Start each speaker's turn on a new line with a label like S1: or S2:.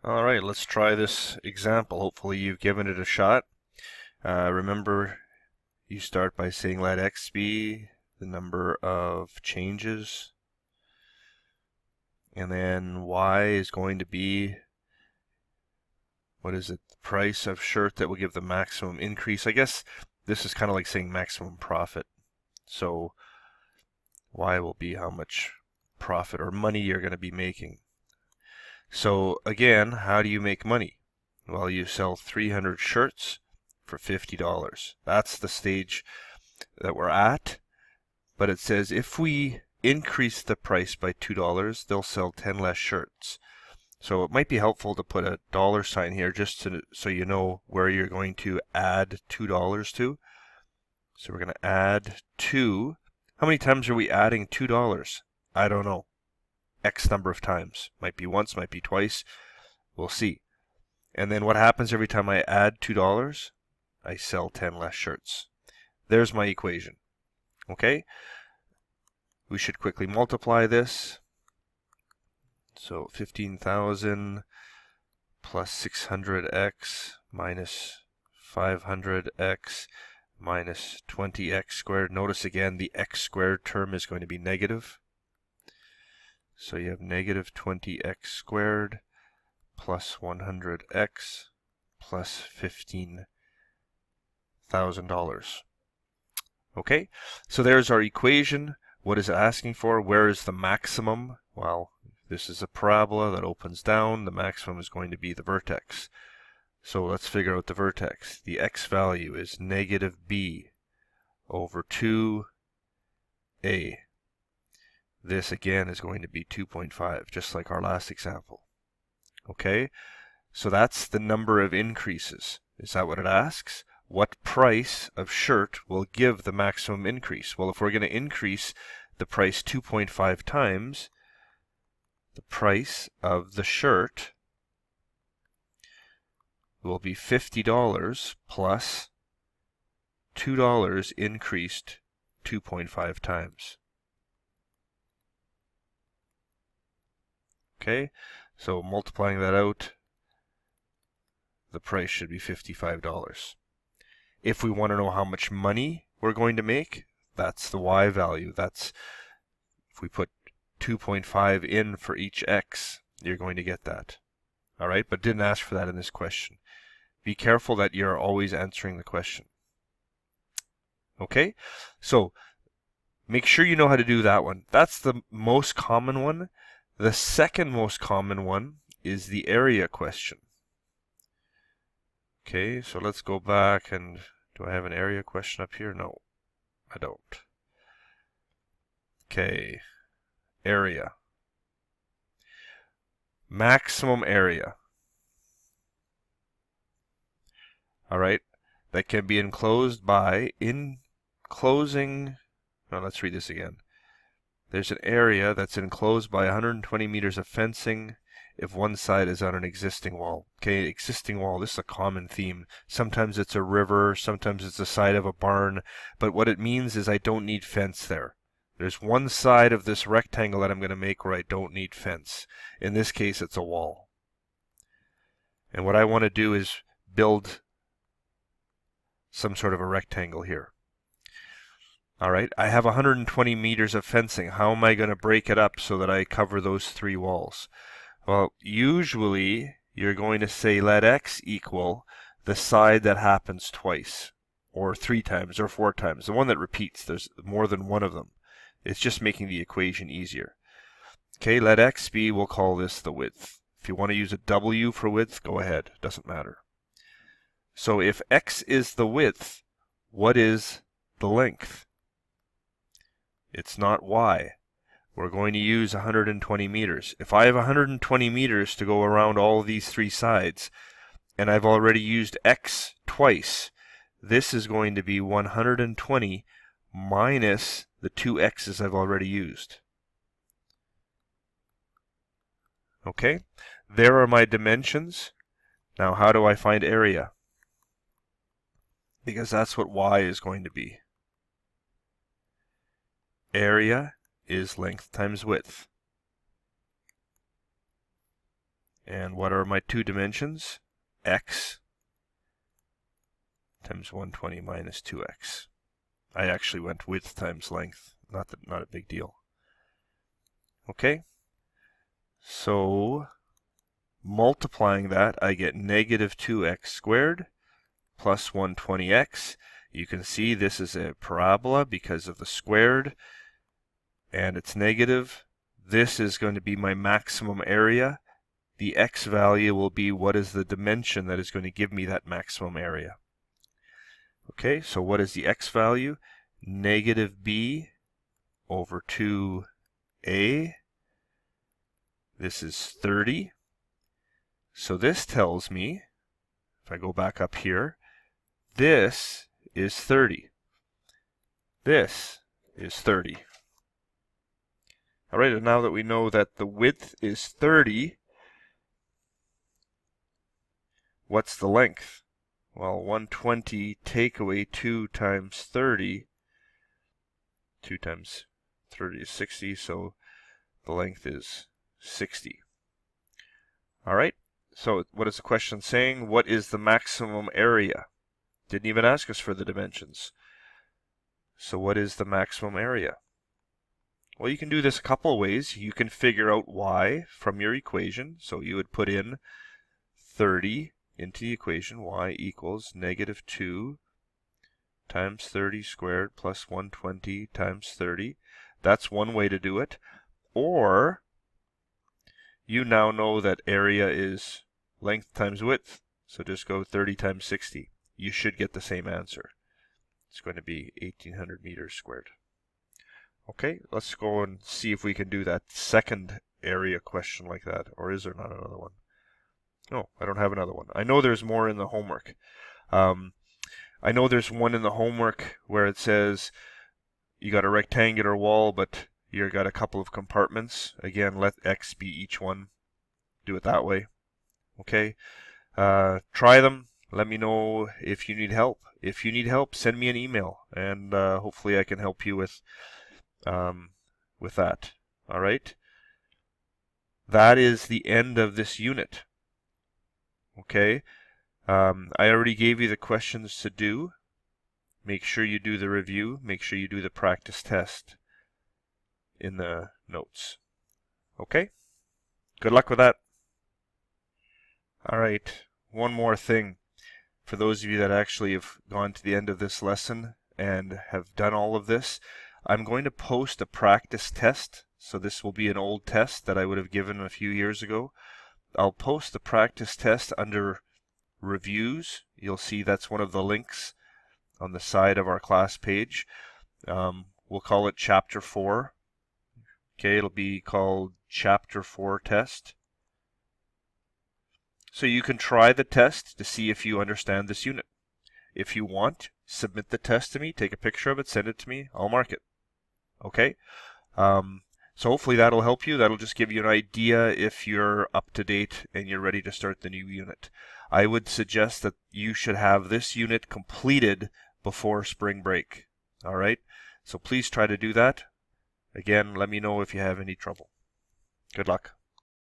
S1: All right, let's try this example. Hopefully you've given it a shot. Remember, you start by saying let x be the number of changes, and then y is going to be, what is it, the price of shirt that will give the maximum increase. I guess this is kind of like saying maximum profit. So y will be how much profit or money you're going to be making. So again, how do you make money? Well, you sell 300 shirts for $50. That's the stage that we're at. But it says if we increase the price by $2, they'll sell 10 less shirts. So it might be helpful to put a dollar sign here just so you know where you're going to add $2 to. So we're going to add 2. How many times are we adding $2? I don't know. X number of times. Might be once, might be twice. We'll see. And then what happens every time I add $2? I sell 10 less shirts. There's my equation. Okay? We should quickly multiply this. So 15,000 plus 600x minus 500x minus 20x squared. Notice again the x squared term is going to be negative. So you have negative 20x squared plus 100x plus $15,000. Okay, so there's our equation. What is it asking for? Where is the maximum? Well, this is a parabola that opens down. The maximum is going to be the vertex. So let's figure out the vertex. The x value is negative b over 2a. This again is going to be 2.5, just like our last example. Okay, so that's the number of increases. Is that what it asks? What price of shirt will give the maximum increase? Well, if we're going to increase the price 2.5 times, the price of the shirt will be $50 plus $2 increased 2.5 times. Okay, so multiplying that out, the price should be $55. If we want to know how much money we're going to make, that's the y value. That's if we put 2.5 in for each x, you're going to get that. All right, but didn't ask for that in this question. Be careful that you're always answering the question. Okay, so make sure you know how to do that one. That's the most common one. The second most common one is the area question. Okay, so let's go back and do I have an area question up here? No, I don't. Okay, area. Maximum area. All right, that can be enclosed by enclosing. Now let's read this again. There's an area that's enclosed by 120 meters of fencing if one side is on an existing wall. Okay, existing wall, this is a common theme. Sometimes it's a river, sometimes it's the side of a barn, but what it means is I don't need fence there. There's one side of this rectangle that I'm going to make where I don't need fence. In this case, it's a wall. And what I want to do is build some sort of a rectangle here. All right, I have 120 meters of fencing. How am I going to break it up so that I cover those 3 walls? Well, usually you're going to say let x equal the side that happens twice, or 3 times, or 4 times. The one that repeats, there's more than one of them. It's just making the equation easier. Okay, let x be, we'll call this the width. If you want to use a w for width, go ahead, doesn't matter. So if x is the width, what is the length? It's not y. We're going to use 120 meters. If I have 120 meters to go around all these 3 sides, and I've already used x twice, this is going to be 120 minus the 2 x's I've already used. Okay, there are my dimensions. Now how do I find area? Because that's what y is going to be. Area is length times width. And what are my two dimensions? X times 120 minus 2x. I actually went width times length, not a big deal. Okay, so multiplying that, I get negative 2x squared plus 120x. You can see this is a parabola because of the squared, and it's negative. This is going to be my maximum area. The x value will be what is the dimension that is going to give me that maximum area. Okay, so what is the x value? Negative b over 2a. This is 30. So this tells me, if I go back up here, this is 30. This is 30. All right, and now that we know that the width is 30, what's the length? Well, 120 take away 2 times 30. 2 times 30 is 60, so the length is 60. All right, so what is the question saying? What is the maximum area? Didn't even ask us for the dimensions. So what is the maximum area? Well, you can do this a couple of ways. You can figure out y from your equation. So you would put in 30 into the equation, y equals negative 2 times 30 squared plus 120 times 30. That's one way to do it. Or you now know that area is length times width. So just go 30 times 60. You should get the same answer. It's going to be 1,800 meters squared. Okay, let's go and see if we can do that second area question like that. Or is there not another one? No, I don't have another one. I know there's more in the homework. I know there's one in the homework where it says you got a rectangular wall, but you got a couple of compartments. Again, let x be each one. Do it that way. Okay, try them. Let me know if you need help. If you need help, send me an email, and hopefully I can help you with that. All right. That is the end of this unit. Okay. I already gave you the questions to do. Make sure you do the review. Make sure you do the practice test in the notes. Okay? Good luck with that. All right. One more thing. For those of you that actually have gone to the end of this lesson and have done all of this, I'm going to post a practice test. So this will be an old test that I would have given a few years ago. I'll post the practice test under reviews. You'll see that's one of the links on the side of our class page. We'll call it Chapter 4. Okay, it'll be called Chapter 4 test. So you can try the test to see if you understand this unit. If you want, submit the test to me, take a picture of it, send it to me, I'll mark it. Okay? So hopefully that'll help you. That'll just give you an idea if you're up to date and you're ready to start the new unit. I would suggest that you should have this unit completed before spring break. All right? So please try to do that. Again, let me know if you have any trouble. Good luck.